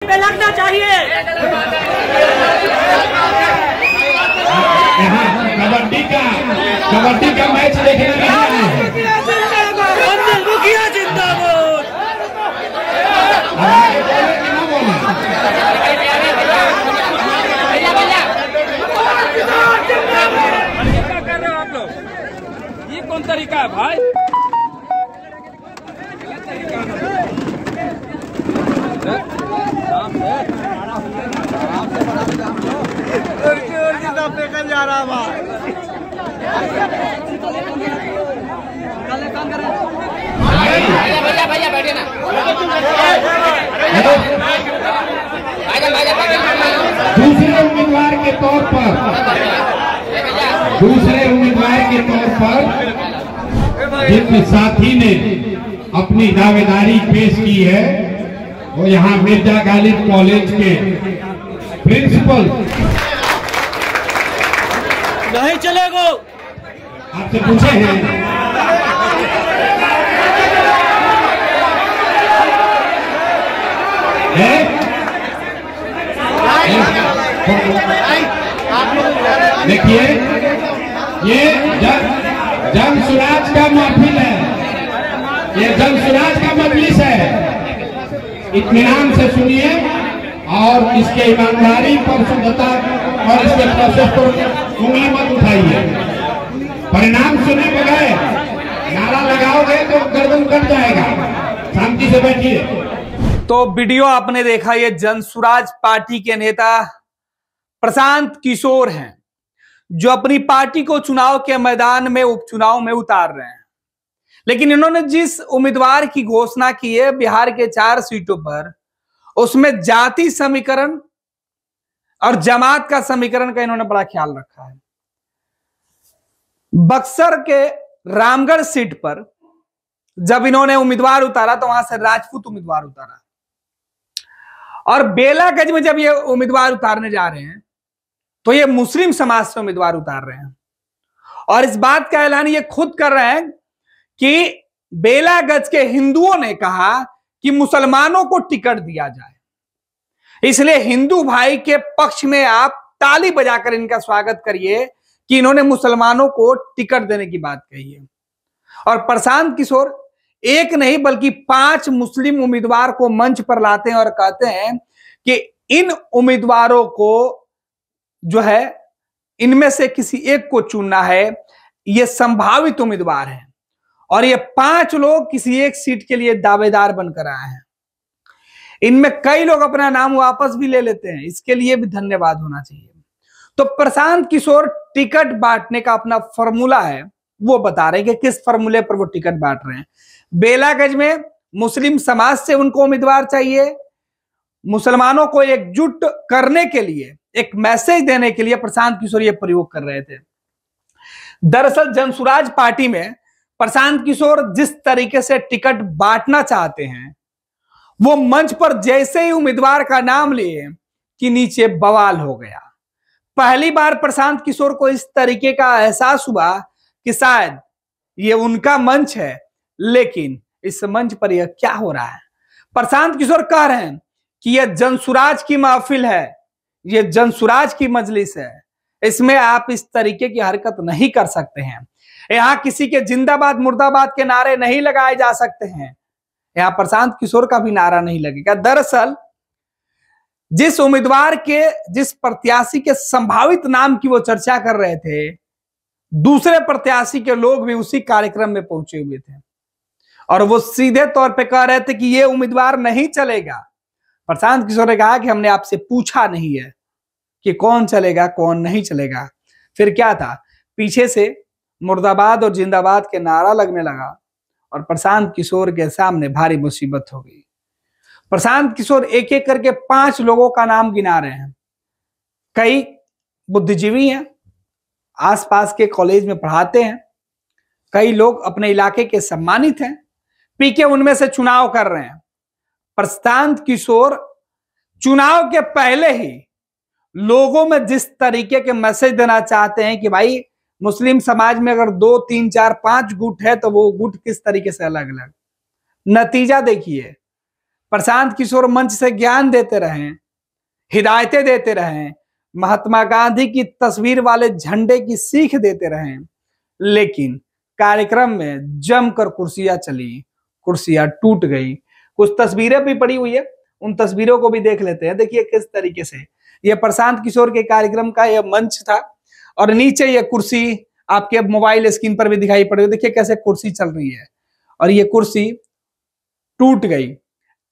पे लगना चाहिए। कबड्डी का मैच देखने में मुखिया जिंदाबाद। क्या कर रहे हो आप लोग? ये कौन तरीका है भाई? जा रहा भाई। भैया बैठे ना। दूसरे उम्मीदवार के तौर पर जिन साथी ने अपनी दावेदारी पेश की है वो यहाँ मिर्जा गालिब कॉलेज के प्रिंसिपल। नहीं चलेगा। आपसे पूछे हैं देखिए ये जन सुराज का महफिल है, ये जन सुराज का मजलिस है। इत्मीनान से सुनिए और इसके ईमानदारी पर शुद्धता और इसके प्रोसेस पर उंगली मत उठाइए। परिणाम सुने बगैर नारा लगाओगे तो गर्दन कट जाएगा। शांति से बैठिए। तो वीडियो आपने देखा, ये जनसुराज पार्टी के नेता प्रशांत किशोर हैं जो अपनी पार्टी को चुनाव के मैदान में उपचुनाव में उतार रहे हैं। लेकिन इन्होंने जिस उम्मीदवार की घोषणा की है बिहार के 4 सीटों पर, उसमें जाति समीकरण और जमात का समीकरण का इन्होंने बड़ा ख्याल रखा है। बक्सर के रामगढ़ सीट पर जब इन्होंने उम्मीदवार उतारा तो वहां से राजपूत उम्मीदवार उतारा, और बेलागंज में जब ये उम्मीदवार उतारने जा रहे हैं तो ये मुस्लिम समाज से उम्मीदवार उतार रहे हैं। और इस बात का ऐलान ये खुद कर रहे हैं कि बेलागंज के हिंदुओं ने कहा कि मुसलमानों को टिकट दिया जाए, इसलिए हिंदू भाई के पक्ष में आप ताली बजाकर इनका स्वागत करिए कि इन्होंने मुसलमानों को टिकट देने की बात कही है। और प्रशांत किशोर एक नहीं बल्कि 5 मुस्लिम उम्मीदवार को मंच पर लाते हैं और कहते हैं कि इन उम्मीदवारों को जो है इनमें से किसी एक को चुनना है, ये संभावित उम्मीदवार हैं और ये 5 लोग किसी एक सीट के लिए दावेदार बनकर आए हैं। इनमें कई लोग अपना नाम वापस भी ले लेते हैं, इसके लिए भी धन्यवाद होना चाहिए। तो प्रशांत किशोर टिकट बांटने का अपना फॉर्मूला है वो बता रहे हैं कि किस फॉर्मूले पर वो टिकट बांट रहे हैं। बेलागंज में मुस्लिम समाज से उनको उम्मीदवार चाहिए, मुसलमानों को एकजुट करने के लिए, एक मैसेज देने के लिए प्रशांत किशोर ये प्रयोग कर रहे थे। दरअसल जनसुराज पार्टी में प्रशांत किशोर जिस तरीके से टिकट बांटना चाहते हैं वो मंच पर जैसे ही उम्मीदवार का नाम लिए कि नीचे बवाल हो गया। पहली बार प्रशांत किशोर को इस तरीके का एहसास हुआ कि शायद ये उनका मंच है, लेकिन इस मंच पर यह क्या हो रहा है। प्रशांत किशोर कह रहे हैं कि यह जनसुराज की महफिल है, यह जनसुराज की मजलिस है, इसमें आप इस तरीके की हरकत नहीं कर सकते हैं। यहां किसी के जिंदाबाद मुर्दाबाद के नारे नहीं लगाए जा सकते हैं, यहां प्रशांत किशोर का भी नारा नहीं लगेगा। दरअसल जिस उम्मीदवार के, जिस प्रत्याशी के संभावित नाम की वो चर्चा कर रहे थे, दूसरे प्रत्याशी के लोग भी उसी कार्यक्रम में पहुंचे हुए थे और वो सीधे तौर पे कह रहे थे कि ये उम्मीदवार नहीं चलेगा। प्रशांत किशोर ने कहा कि हमने आपसे पूछा नहीं है कि कौन चलेगा कौन नहीं चलेगा। फिर क्या था, पीछे से मुर्दाबाद और जिंदाबाद के नारा लगने लगा और प्रशांत किशोर के सामने भारी मुसीबत हो गई। प्रशांत किशोर एक एक करके 5 लोगों का नाम गिना रहे हैं। कई बुद्धिजीवी हैं, आसपास के कॉलेज में पढ़ाते हैं, कई लोग अपने इलाके के सम्मानित हैं, पीके उनमें से चुनाव कर रहे हैं। प्रशांत किशोर चुनाव के पहले ही लोगों में जिस तरीके के मैसेज देना चाहते हैं कि भाई मुस्लिम समाज में अगर 2, 3, 4, 5 गुट है तो वो गुट किस तरीके से अलग अलग, नतीजा देखिए प्रशांत किशोर मंच से ज्ञान देते रहे, हिदायतें देते रहे, महात्मा गांधी की तस्वीर वाले झंडे की सीख देते रहे, लेकिन कार्यक्रम में जमकर कुर्सियां चली, कुर्सियां टूट गई। कुछ तस्वीरें भी पड़ी हुई है, उन तस्वीरों को भी देख लेते हैं। देखिए किस तरीके से यह प्रशांत किशोर के कार्यक्रम का यह मंच था और नीचे यह कुर्सी आपके मोबाइल स्क्रीन पर भी दिखाई पड़ रही है। देखिए कैसे कुर्सी चल रही है और ये कुर्सी टूट गई,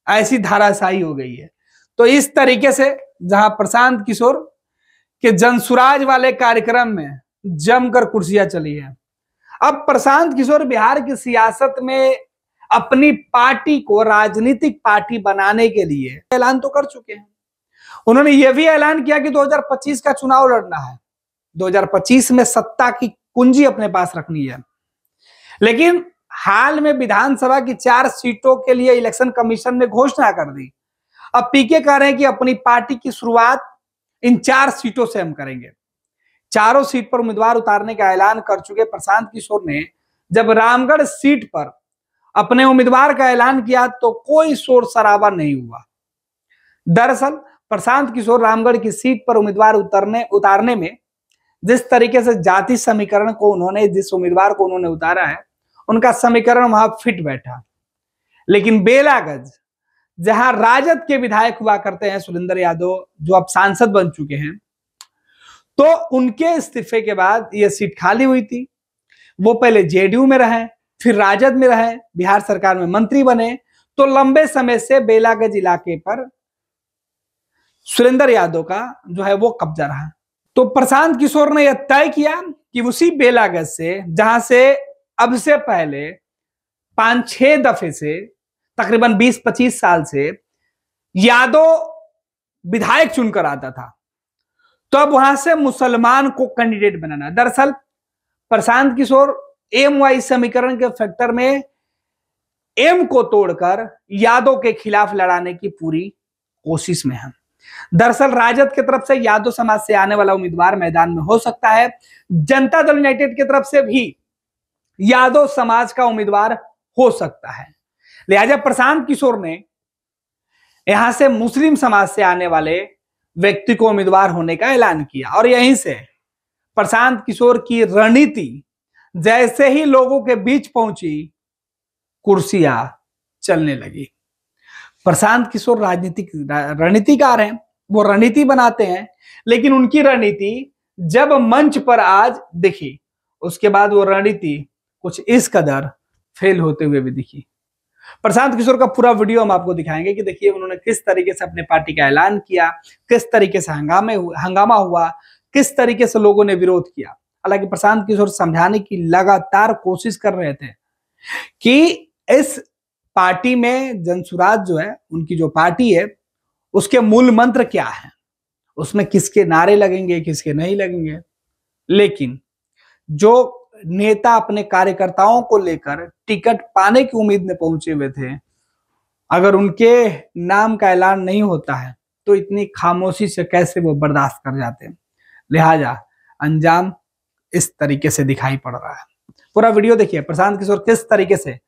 ऐसी धाराशायी हो गई है। तो इस तरीके से जहां प्रशांत किशोर के जनसुराज वाले कार्यक्रम में जमकर कुर्सियां चली है, अब प्रशांत किशोर बिहार की सियासत में अपनी पार्टी को राजनीतिक पार्टी बनाने के लिए ऐलान तो कर चुके हैं। उन्होंने यह भी ऐलान किया कि 2025 का चुनाव लड़ना है, 2025 में सत्ता की कुंजी अपने पास रखनी है। लेकिन हाल में विधानसभा की 4 सीटों के लिए इलेक्शन कमीशन ने घोषणा कर दी। अब पीके कह रहे हैं कि अपनी पार्टी की शुरुआत इन 4 सीटों से हम करेंगे। चारों सीट पर उम्मीदवार उतारने का ऐलान कर चुके प्रशांत किशोर ने जब रामगढ़ सीट पर अपने उम्मीदवार का ऐलान किया तो कोई शोर शराबा नहीं हुआ। दरअसल प्रशांत किशोर रामगढ़ की सीट पर उम्मीदवार उतारने में जिस तरीके से जाति समीकरण को उन्होंने, जिस उम्मीदवार को उन्होंने उतारा है, उनका समीकरण वहां फिट बैठा। लेकिन बेलागंज जहां राजद के विधायक हुआ करते हैं सुरेंद्र यादव, जो अब सांसद बन चुके हैं, तो उनके इस्तीफे के बाद यह सीट खाली हुई थी। वो पहले जेडीयू में रहे, फिर राजद में रहे, बिहार सरकार में मंत्री बने, तो लंबे समय से बेलागंज इलाके पर सुरेंद्र यादव का जो है वो कब्जा रहा। तो प्रशांत किशोर ने यह तय किया कि उसी बेलागंज से, जहां से अब से पहले 5-6 दफे से तकरीबन 20-25 साल से यादव विधायक चुनकर आता था, तो अब वहां से मुसलमान को कैंडिडेट बनाना। दरअसल प्रशांत किशोर एम वाई समीकरण के फैक्टर में एम को तोड़कर यादव के खिलाफ लड़ाने की पूरी कोशिश में है। दरअसल राजद की तरफ से यादव समाज से आने वाला उम्मीदवार मैदान में हो सकता है, जनता दल यूनाइटेड की तरफ से भी यादव समाज का उम्मीदवार हो सकता है। लिहाजा प्रशांत किशोर ने यहां से मुस्लिम समाज से आने वाले व्यक्ति को उम्मीदवार होने का ऐलान किया और यहीं से प्रशांत किशोर की रणनीति जैसे ही लोगों के बीच पहुंची, कुर्सियां चलने लगी। प्रशांत किशोर रणनीतिकार हैं, वो रणनीति बनाते हैं, लेकिन उनकी रणनीति जब मंच पर आज दिखी, उसके बाद वो रणनीति कुछ इस कदर फेल होते हुए भी दिखी। प्रशांत किशोर का पूरा वीडियो हम आपको दिखाएंगे कि देखिए उन्होंने किस तरीके से अपने पार्टी का ऐलान किया, किस तरीके से हंगामा हुआ, किस तरीके से लोगों ने विरोध किया। हालांकि प्रशांत किशोर समझाने की लगातार कोशिश कर रहे थे कि इस पार्टी में जनसुराज जो है, उनकी जो पार्टी है, उसके मूल मंत्र क्या है, उसमें किसके नारे लगेंगे, किसके नहीं लगेंगे। लेकिन जो नेता अपने कार्यकर्ताओं को लेकर टिकट पाने की उम्मीद में पहुंचे हुए थे, अगर उनके नाम का ऐलान नहीं होता है तो इतनी खामोशी से कैसे वो बर्दाश्त कर जाते हैं। लिहाजा अंजाम इस तरीके से दिखाई पड़ रहा है। पूरा वीडियो देखिए, प्रशांत किशोर किस तरीके से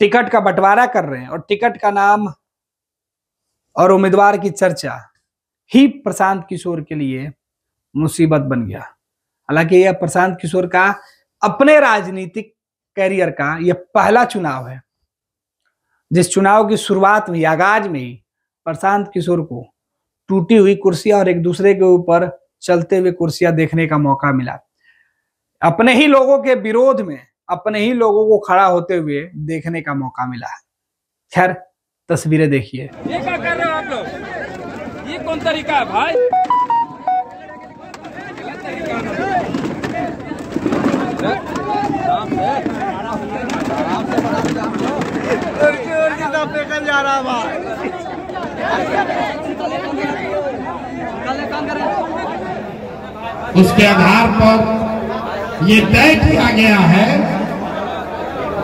टिकट का बंटवारा कर रहे हैं और टिकट का नाम और उम्मीदवार की चर्चा ही प्रशांत किशोर के लिए मुसीबत बन गया। हालांकि यह प्रशांत किशोर का अपने राजनीतिक कैरियर का यह पहला चुनाव है, जिस चुनाव की शुरुआत में, आगाज में ही प्रशांत किशोर को टूटी हुई कुर्सियां और एक दूसरे के ऊपर चलते हुए कुर्सियां देखने का मौका मिला। अपने ही लोगों के विरोध में अपने ही लोगों को खड़ा होते हुए देखने का मौका मिला। खैर तस्वीरें देखिए। ये क्या कर रहे हो आप लोग? ये कौन तरीका है भाई? निकल जा रहा भाई। उसके आधार पर ये तय किया गया है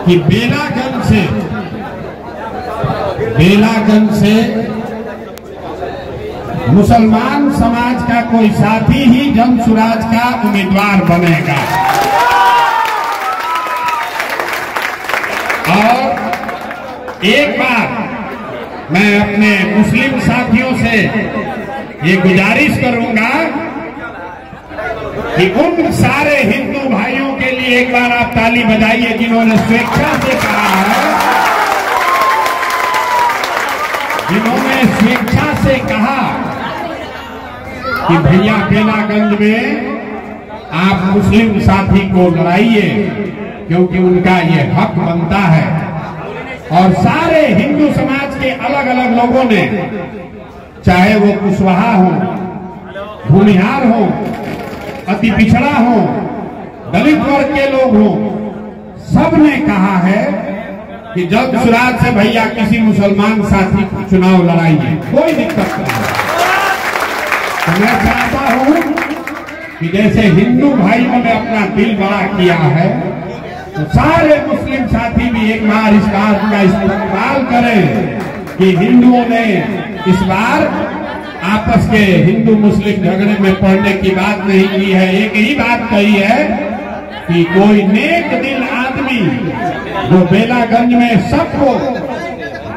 कि बेलागंज से मुसलमान समाज का कोई साथी ही जनसुराज का उम्मीदवार बनेगा। और एक बार मैं अपने मुस्लिम साथियों से ये गुजारिश करूंगा कि उन सारे हिंदू भाइयों के लिए एक बार आप ताली बजाइए जिन्होंने स्वेच्छा से कहा है, जिन्होंने स्वेच्छा से कहा कि भैया बेलागंज में आप मुस्लिम साथी को लड़ाइए क्योंकि उनका ये हक बनता है। और सारे हिंदू समाज के अलग अलग लोगों ने, चाहे वो कुशवाहा हो, भूमिहार हो, अति पिछड़ा हो, दलित वर्ग के लोग हो, सब ने कहा है कि जब सुराज से भैया किसी मुसलमान साथी को चुनाव लड़ाइए, कोई दिक्कत नहीं। तो मैं चाहता हूं कि जैसे हिंदू भाइयों ने अपना दिल बड़ा किया है, तो सारे मुस्लिम साथी भी एक बार इस बात का इस्तेमाल करें कि हिंदुओं ने इस बार आपस के हिंदू मुस्लिम झगड़े में पड़ने की बात नहीं की है। एक ही बात कही है कि कोई नेक दिल आदमी जो बेलागंज में सबको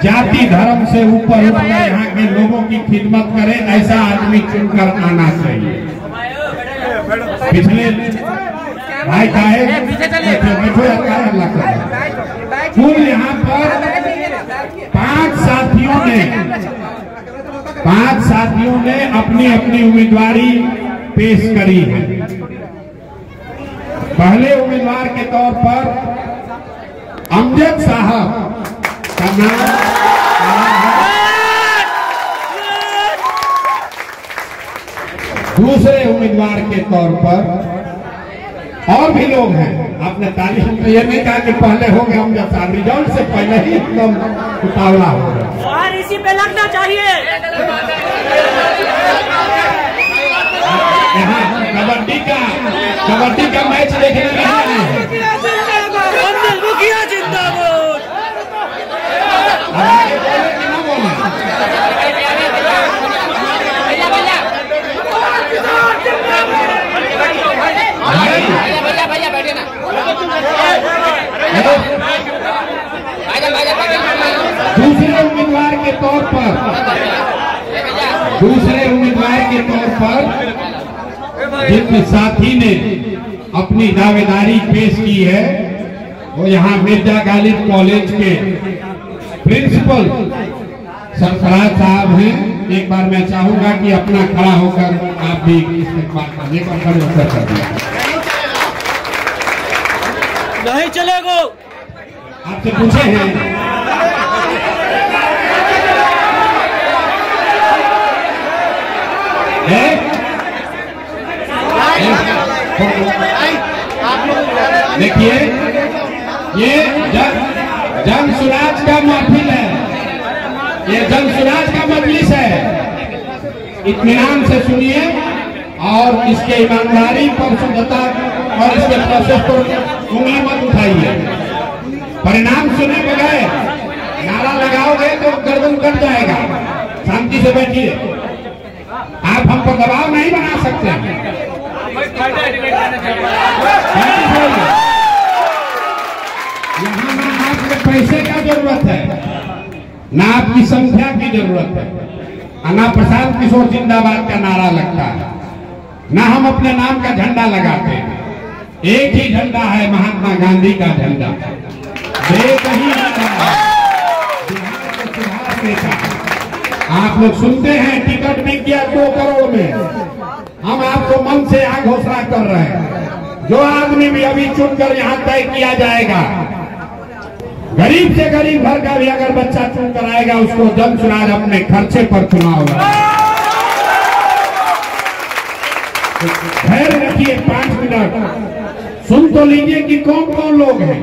जाति धर्म से ऊपर उठकर यहाँ के लोगों की खिदमत करे, ऐसा आदमी चुनकर आना चाहिए। पिछले भाई कुल यहाँ पर 5 साथियों ने अपनी अपनी उम्मीदवारी पेश करी है। पहले उम्मीदवार के तौर पर अमजद साहब का नाम, दूसरे उम्मीदवार के तौर पर और भी लोग हैं। आपने तारीख में ये नहीं कहा कि पहले हो गया अमजद साहब, रिजल्ट से पहले ही एकदम उतावला हो गया। और इसी पे लगना चाहिए। यहाँ कबड्डी का मैच देखने में मुखिया जिंदाबाद। दूसरे उम्मीदवार के तौर पर जिन साथी ने अपनी दावेदारी पेश की है वो यहाँ मिर्जा गालिब कॉलेज के प्रिंसिपल सरफराज साहब हैं। एक बार मैं चाहूंगा कि अपना खड़ा होकर आप भी इस्तेमाल करने का खड़े होकर कर दिया। नहीं चलेगा। आपसे पूछे हैं देखिए, ये जन सुराज का महफिल है, ये जन सुराज का मजलिस है। इत्मीनान से सुनिए और इसके ईमानदारी पर, शुद्धता और इसके प्रोसेस पर उंगली मत उठाइए। परिणाम सुने बगैर नारा लगाओगे तो गर्दन कट जाएगा। शांति से बैठिए, आप हम पर दबाव नहीं बना सकते। यहाँ ना आपके पैसे का जरूरत है, ना आपकी संख्या की जरूरत है, ना प्रशांत किशोर जिंदाबाद का नारा लगता है, ना हम अपने नाम का झंडा लगाते हैं। एक ही झंडा है, महात्मा गांधी का झंडा। एक ही आप लोग सुनते हैं टिकट बिक गया 2 करोड़ में। हम आपको मन से यहाँ घोषणा कर रहे हैं, जो आदमी भी अभी चुनकर यहाँ तय किया जाएगा, गरीब से गरीब घर का भी अगर बच्चा चुन कर आएगा, उसको जन सुराज अपने खर्चे पर चुनाव होगा। धैर्य रखिए, 5 मिनट सुन तो लीजिए कि कौन कौन लोग हैं।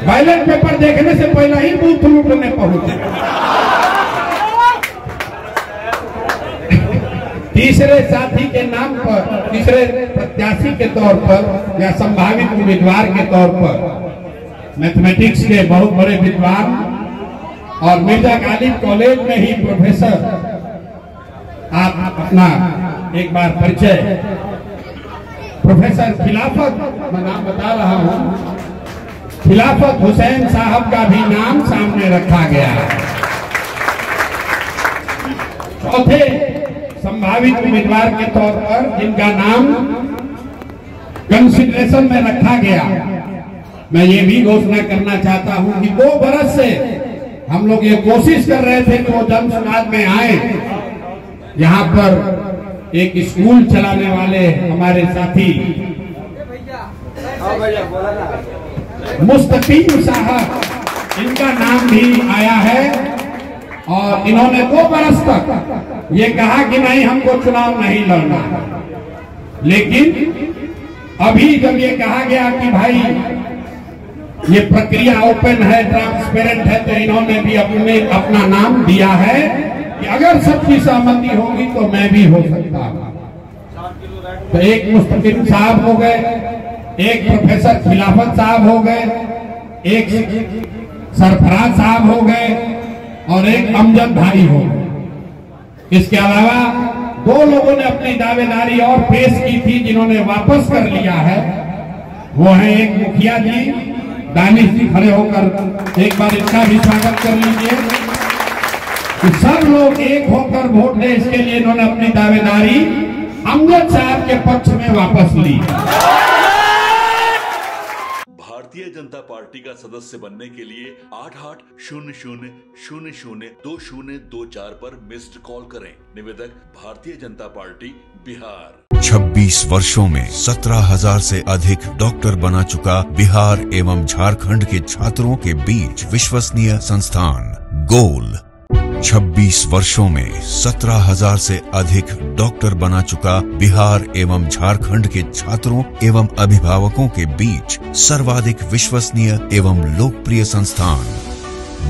बैलेट पेपर देखने से पहले ही बूथ लूटने पहुंचे। तीसरे साथी के नाम पर, तीसरे प्रत्याशी के तौर पर या संभावित उम्मीदवार के तौर पर मैथमेटिक्स के बहुत बड़े विद्वान और मिर्जा गालिब कॉलेज में ही प्रोफेसर, आप अपना एक बार परिचय। प्रोफेसर खिलाफत, मैं नाम बता रहा हूं, खिलाफत हुसैन साहब का भी नाम सामने रखा गया है। चौथे संभावित उम्मीदवार के तौर पर जिनका नाम कंसिडरेशन में रखा गया, मैं ये भी घोषणा करना चाहता हूं कि 2 बरस से हम लोग ये कोशिश कर रहे थे कि वो जन सुराज में आए। यहाँ पर एक स्कूल चलाने वाले हमारे साथी मुस्तकीम साहब, इनका नाम भी आया है और इन्होंने 2 बरस तक ये कहा कि नहीं, हमको चुनाव नहीं लड़ना। लेकिन अभी जब ये कहा गया कि भाई ये प्रक्रिया ओपन है, ट्रांसपेरेंट है, तो इन्होंने भी अपना नाम दिया है कि अगर सबकी सहमति होगी तो मैं भी हो सकता हूं। तो एक मुस्तकीम साहब हो गए, एक प्रोफेसर खिलाफत साहब हो गए, एक सरफराज साहब हो गए और एक अमजद भाई हो गए। इसके अलावा 2 लोगों ने अपनी दावेदारी और पेश की थी जिन्होंने वापस कर लिया है। वो है एक मुखिया जी, दानिश जी, खड़े होकर एक बार इनका भी स्वागत कर लीजिए। तो सब लोग एक होकर वोट दें, इसके लिए इन्होंने अपनी दावेदारी अमजद साहब के पक्ष में वापस ली। भारतीय जनता पार्टी का सदस्य बनने के लिए 8800002024 पर मिस्ड कॉल करें। निवेदक भारतीय जनता पार्टी बिहार। 26 वर्षों में 17,000 से अधिक डॉक्टर बना चुका बिहार एवं झारखंड के छात्रों के बीच विश्वसनीय संस्थान गोल। 26 वर्षों में 17,000 से अधिक डॉक्टर बना चुका बिहार एवं झारखंड के छात्रों एवं अभिभावकों के बीच सर्वाधिक विश्वसनीय एवं लोकप्रिय संस्थान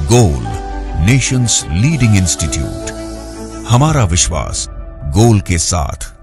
गोल, नेशंस लीडिंग इंस्टीट्यूट। हमारा विश्वास गोल के साथ।